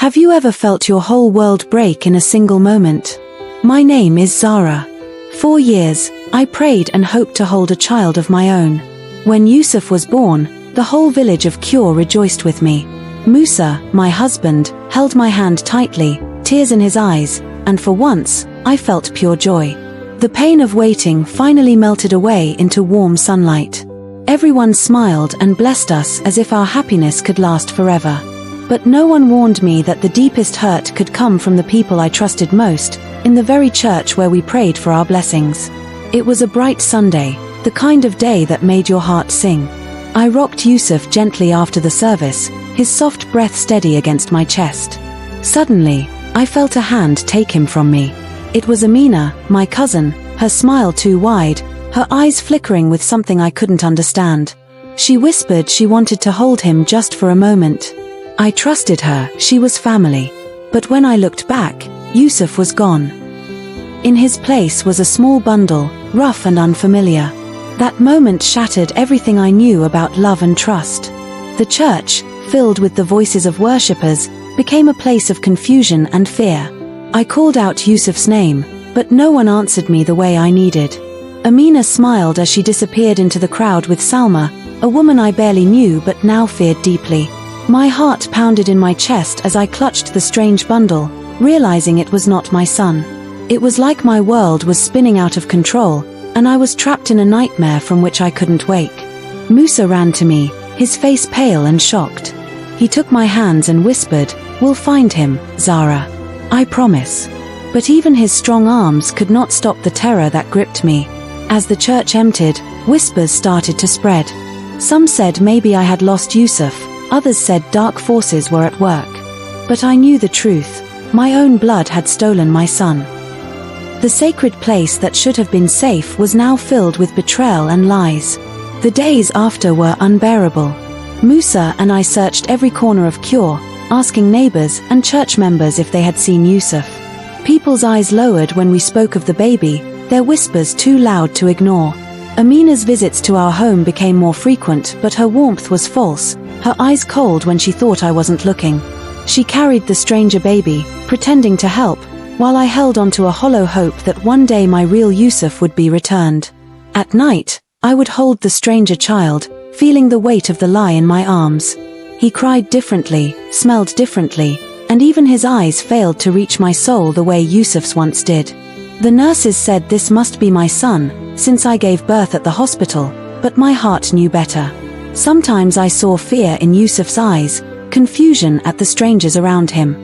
Have you ever felt your whole world break in a single moment? My name is Zara. 4 years, I prayed and hoped to hold a child of my own. When Yusuf was born, the whole village of Kure rejoiced with me. Musa, my husband, held my hand tightly, tears in his eyes, and for once, I felt pure joy. The pain of waiting finally melted away into warm sunlight. Everyone smiled and blessed us as if our happiness could last forever. But no one warned me that the deepest hurt could come from the people I trusted most, in the very church where we prayed for our blessings. It was a bright Sunday, the kind of day that made your heart sing. I rocked Yusuf gently after the service, his soft breath steady against my chest. Suddenly, I felt a hand take him from me. It was Amina, my cousin, her smile too wide, her eyes flickering with something I couldn't understand. She whispered she wanted to hold him just for a moment. I trusted her, she was family. But when I looked back, Yusuf was gone. In his place was a small bundle, rough and unfamiliar. That moment shattered everything I knew about love and trust. The church, filled with the voices of worshippers, became a place of confusion and fear. I called out Yusuf's name, but no one answered me the way I needed. Amina smiled as she disappeared into the crowd with Salma, a woman I barely knew but now feared deeply. My heart pounded in my chest as I clutched the strange bundle, realizing it was not my son. It was like my world was spinning out of control, and I was trapped in a nightmare from which I couldn't wake. Musa ran to me, his face pale and shocked. He took my hands and whispered, "We'll find him, Zara. I promise." But even his strong arms could not stop the terror that gripped me. As the church emptied, whispers started to spread. Some said maybe I had lost Yusuf, others said dark forces were at work. But I knew the truth. My own blood had stolen my son. The sacred place that should have been safe was now filled with betrayal and lies. The days after were unbearable. Musa and I searched every corner of Kure, asking neighbors and church members if they had seen Yusuf. People's eyes lowered when we spoke of the baby, their whispers too loud to ignore. Amina's visits to our home became more frequent, but her warmth was false, her eyes cold when she thought I wasn't looking. She carried the stranger baby, pretending to help, while I held onto a hollow hope that one day my real Yusuf would be returned. At night, I would hold the stranger child, feeling the weight of the lie in my arms. He cried differently, smelled differently, and even his eyes failed to reach my soul the way Yusuf's once did. The nurses said this must be my son, since I gave birth at the hospital, but my heart knew better. Sometimes I saw fear in Yusuf's eyes, confusion at the strangers around him.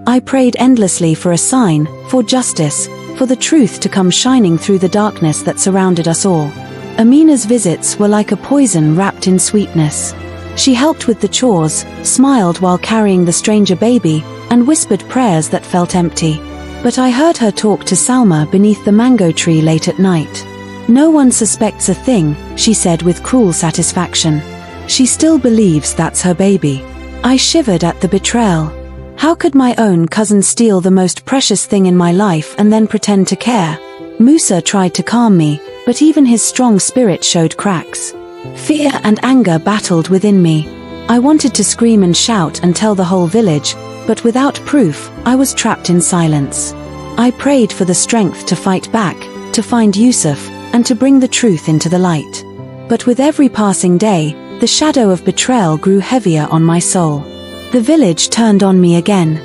I prayed endlessly for a sign, for justice, for the truth to come shining through the darkness that surrounded us all. Amina's visits were like a poison wrapped in sweetness. She helped with the chores, smiled while carrying the stranger baby, and whispered prayers that felt empty. But I heard her talk to Salma beneath the mango tree late at night. "No one suspects a thing," she said with cruel satisfaction. She still believes that's her baby. I shivered at the betrayal. How could my own cousin steal the most precious thing in my life and then pretend to care? Musa tried to calm me, but even his strong spirit showed cracks. Fear and anger battled within me. I wanted to scream and shout and tell the whole village, but without proof, I was trapped in silence. I prayed for the strength to fight back, to find Yusuf, and to bring the truth into the light. But with every passing day, the shadow of betrayal grew heavier on my soul. The village turned on me again.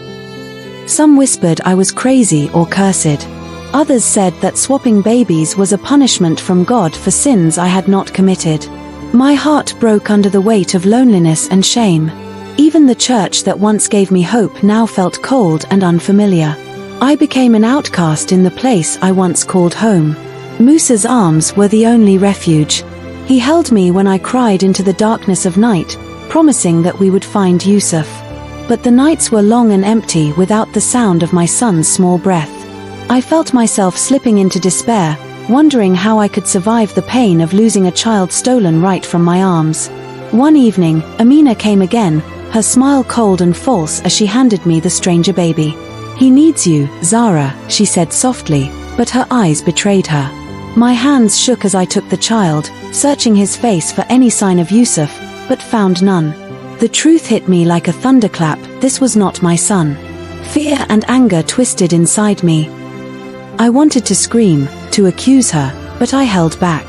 Some whispered I was crazy or cursed. Others said that swapping babies was a punishment from God for sins I had not committed. My heart broke under the weight of loneliness and shame. Even the church that once gave me hope now felt cold and unfamiliar. I became an outcast in the place I once called home. Musa's arms were the only refuge. He held me when I cried into the darkness of night, promising that we would find Yusuf. But the nights were long and empty without the sound of my son's small breath. I felt myself slipping into despair, wondering how I could survive the pain of losing a child stolen right from my arms. One evening, Amina came again, her smile cold and false as she handed me the stranger baby. "He needs you, Zara," she said softly, but her eyes betrayed her. My hands shook as I took the child, searching his face for any sign of Yusuf, but found none. The truth hit me like a thunderclap, this was not my son. Fear and anger twisted inside me. I wanted to scream, to accuse her, but I held back.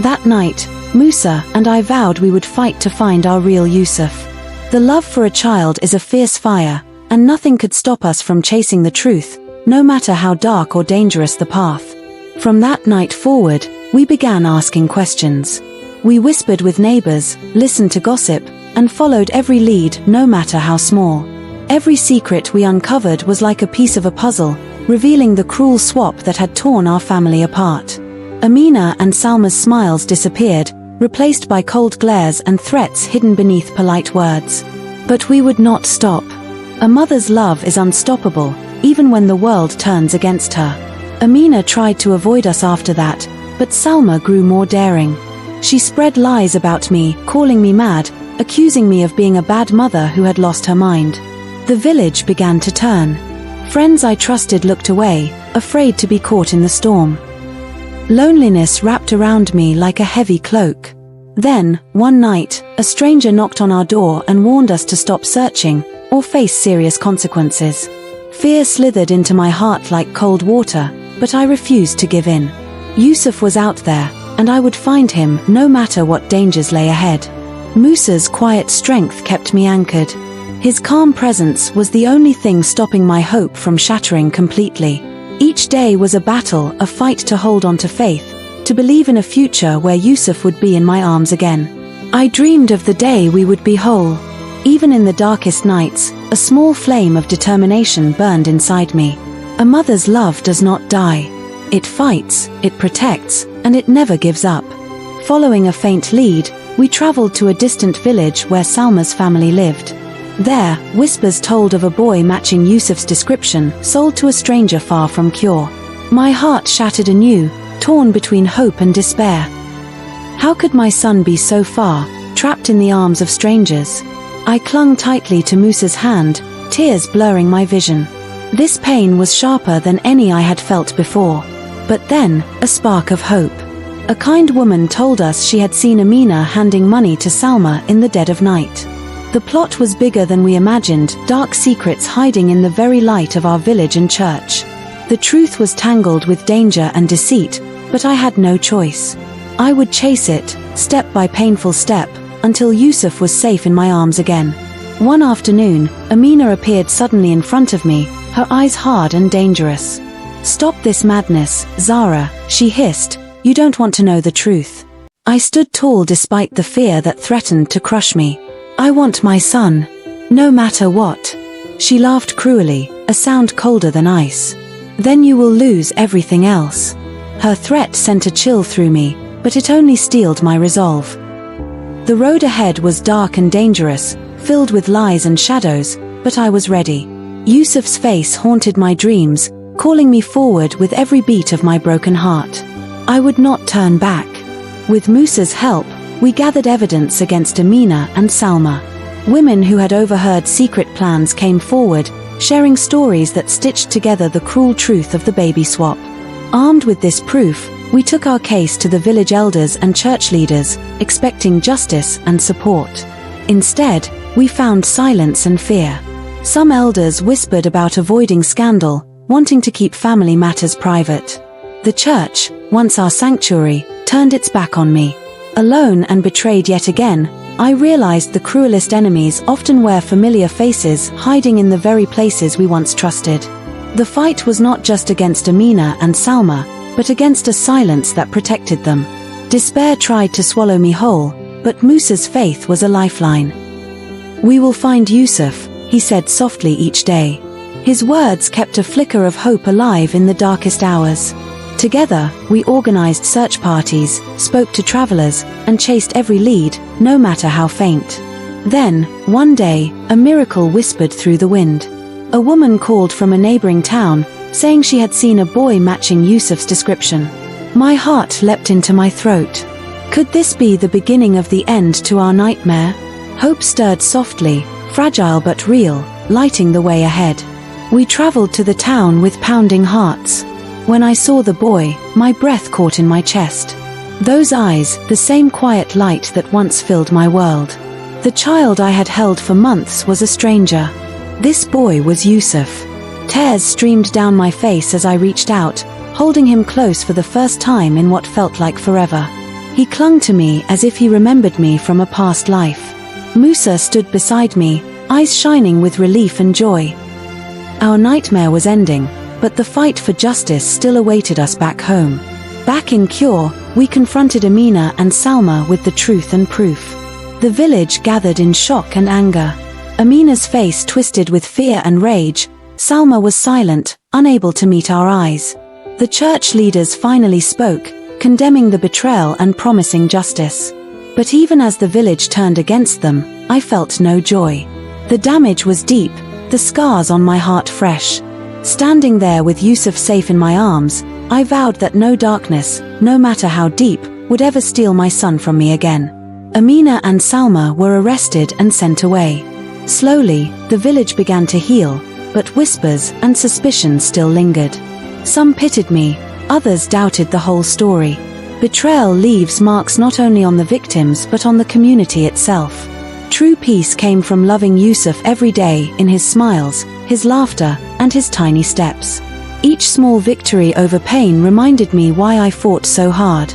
That night, Musa and I vowed we would fight to find our real Yusuf. The love for a child is a fierce fire, and nothing could stop us from chasing the truth, no matter how dark or dangerous the path. From that night forward, we began asking questions. We whispered with neighbors, listened to gossip, and followed every lead, no matter how small. Every secret we uncovered was like a piece of a puzzle, revealing the cruel swap that had torn our family apart. Amina and Salma's smiles disappeared, replaced by cold glares and threats hidden beneath polite words. But we would not stop. A mother's love is unstoppable, even when the world turns against her. Amina tried to avoid us after that, but Salma grew more daring. She spread lies about me, calling me mad, accusing me of being a bad mother who had lost her mind. The village began to turn. Friends I trusted looked away, afraid to be caught in the storm. Loneliness wrapped around me like a heavy cloak. Then, one night, a stranger knocked on our door and warned us to stop searching, or face serious consequences. Fear slithered into my heart like cold water, but I refused to give in. Yusuf was out there, and I would find him no matter what dangers lay ahead. Musa's quiet strength kept me anchored. His calm presence was the only thing stopping my hope from shattering completely. Each day was a battle, a fight to hold on to faith, to believe in a future where Yusuf would be in my arms again. I dreamed of the day we would be whole. Even in the darkest nights, a small flame of determination burned inside me. A mother's love does not die. It fights, it protects, and it never gives up. Following a faint lead, we traveled to a distant village where Salma's family lived. There, whispers told of a boy matching Yusuf's description, sold to a stranger far from Cure. My heart shattered anew, torn between hope and despair. How could my son be so far, trapped in the arms of strangers? I clung tightly to Musa's hand, tears blurring my vision. This pain was sharper than any I had felt before. But then, a spark of hope. A kind woman told us she had seen Amina handing money to Salma in the dead of night. The plot was bigger than we imagined, dark secrets hiding in the very light of our village and church. The truth was tangled with danger and deceit, but I had no choice. I would chase it, step by painful step, until Yusuf was safe in my arms again. One afternoon, Amina appeared suddenly in front of me, her eyes hard and dangerous. "Stop this madness, Zara," she hissed. "You don't want to know the truth." I stood tall despite the fear that threatened to crush me. "I want my son, no matter what." She laughed cruelly, a sound colder than ice. "Then you will lose everything else." Her threat sent a chill through me, but it only steeled my resolve. The road ahead was dark and dangerous, filled with lies and shadows, but I was ready. Yusuf's face haunted my dreams, calling me forward with every beat of my broken heart. I would not turn back. With Musa's help, we gathered evidence against Amina and Salma. Women who had overheard secret plans came forward, sharing stories that stitched together the cruel truth of the baby swap. Armed with this proof, we took our case to the village elders and church leaders, expecting justice and support. Instead, we found silence and fear. Some elders whispered about avoiding scandal, wanting to keep family matters private. The church, once our sanctuary, turned its back on me. Alone and betrayed yet again, I realized the cruelest enemies often wear familiar faces, hiding in the very places we once trusted. The fight was not just against Amina and Salma, but against a silence that protected them. Despair tried to swallow me whole, but Musa's faith was a lifeline. "We will find Yusuf," he said softly each day. His words kept a flicker of hope alive in the darkest hours. Together, we organized search parties, spoke to travelers, and chased every lead, no matter how faint. Then, one day, a miracle whispered through the wind. A woman called from a neighboring town, saying she had seen a boy matching Yusuf's description. My heart leapt into my throat. Could this be the beginning of the end to our nightmare? Hope stirred softly, fragile but real, lighting the way ahead. We traveled to the town with pounding hearts. When I saw the boy, my breath caught in my chest. Those eyes, the same quiet light that once filled my world. The child I had held for months was a stranger. This boy was Yusuf. Tears streamed down my face as I reached out, holding him close for the first time in what felt like forever. He clung to me as if he remembered me from a past life. Musa stood beside me, eyes shining with relief and joy. Our nightmare was ending, but the fight for justice still awaited us back home. Back in Cure, we confronted Amina and Salma with the truth and proof. The village gathered in shock and anger. Amina's face twisted with fear and rage. Salma was silent, unable to meet our eyes. The church leaders finally spoke, condemning the betrayal and promising justice. But even as the village turned against them, I felt no joy. The damage was deep, the scars on my heart fresh. Standing there with Yusuf safe in my arms, I vowed that no darkness, no matter how deep, would ever steal my son from me again. Amina and Salma were arrested and sent away. Slowly, the village began to heal, but whispers and suspicions still lingered. Some pitied me, others doubted the whole story. Betrayal leaves marks not only on the victims but on the community itself. True peace came from loving Yusuf every day in his smiles, his laughter, and his tiny steps. Each small victory over pain reminded me why I fought so hard.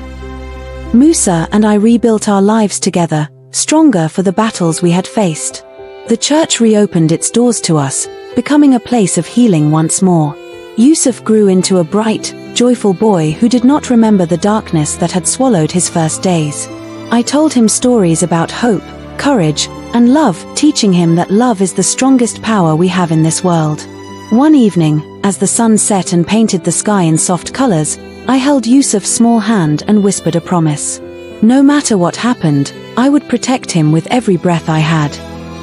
Musa and I rebuilt our lives together, stronger for the battles we had faced. The church reopened its doors to us, becoming a place of healing once more. Yusuf grew into a bright, joyful boy who did not remember the darkness that had swallowed his first days. I told him stories about hope, courage, and love, teaching him that love is the strongest power we have in this world. One evening, as the sun set and painted the sky in soft colors, I held Yusuf's small hand and whispered a promise. No matter what happened, I would protect him with every breath I had.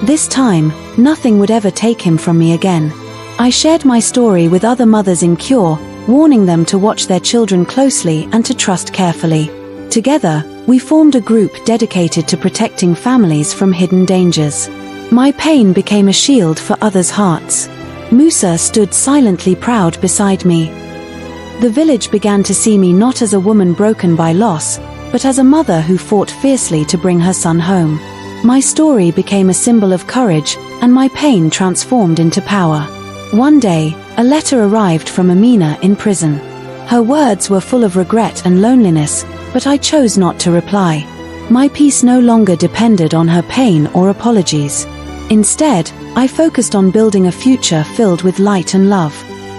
This time, nothing would ever take him from me again. I shared my story with other mothers in Cure, warning them to watch their children closely and to trust carefully. Together, we formed a group dedicated to protecting families from hidden dangers. My pain became a shield for others' hearts. Musa stood silently proud beside me. The village began to see me not as a woman broken by loss, but as a mother who fought fiercely to bring her son home. My story became a symbol of courage, and my pain transformed into power. One day, a letter arrived from Amina in prison. Her words were full of regret and loneliness, but I chose not to reply. My peace no longer depended on her pain or apologies. Instead, I focused on building a future filled with light and love.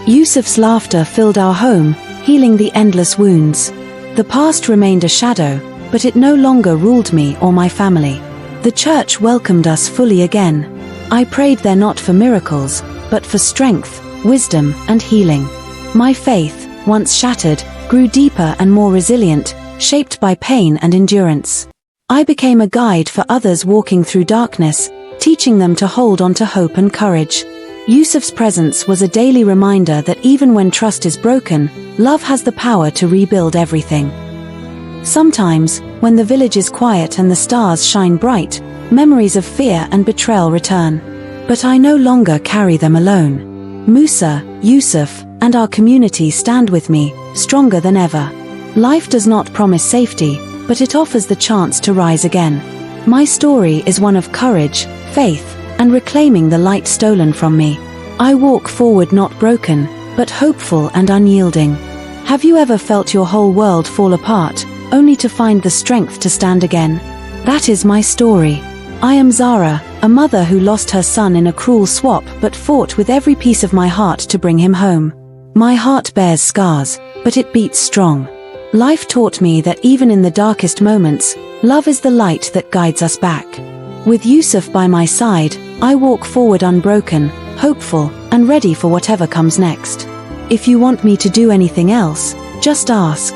Yusuf's laughter filled our home, healing the endless wounds. The past remained a shadow, but it no longer ruled me or my family. The church welcomed us fully again. I prayed there not for miracles, but for strength, wisdom, and healing. My faith, once shattered, grew deeper and more resilient, shaped by pain and endurance. I became a guide for others walking through darkness, teaching them to hold on to hope and courage. Yusuf's presence was a daily reminder that even when trust is broken, love has the power to rebuild everything. Sometimes, when the village is quiet and the stars shine bright, memories of fear and betrayal return. But I no longer carry them alone. Musa, Yusuf, and our community stand with me, stronger than ever. Life does not promise safety, but it offers the chance to rise again. My story is one of courage, faith, and reclaiming the light stolen from me. I walk forward not broken, but hopeful and unyielding. Have you ever felt your whole world fall apart, only to find the strength to stand again? That is my story. I am Zara, a mother who lost her son in a cruel swap but fought with every piece of my heart to bring him home. My heart bears scars, but it beats strong. Life taught me that even in the darkest moments, love is the light that guides us back. With Yusuf by my side, I walk forward unbroken, hopeful, and ready for whatever comes next. If you want me to do anything else, just ask.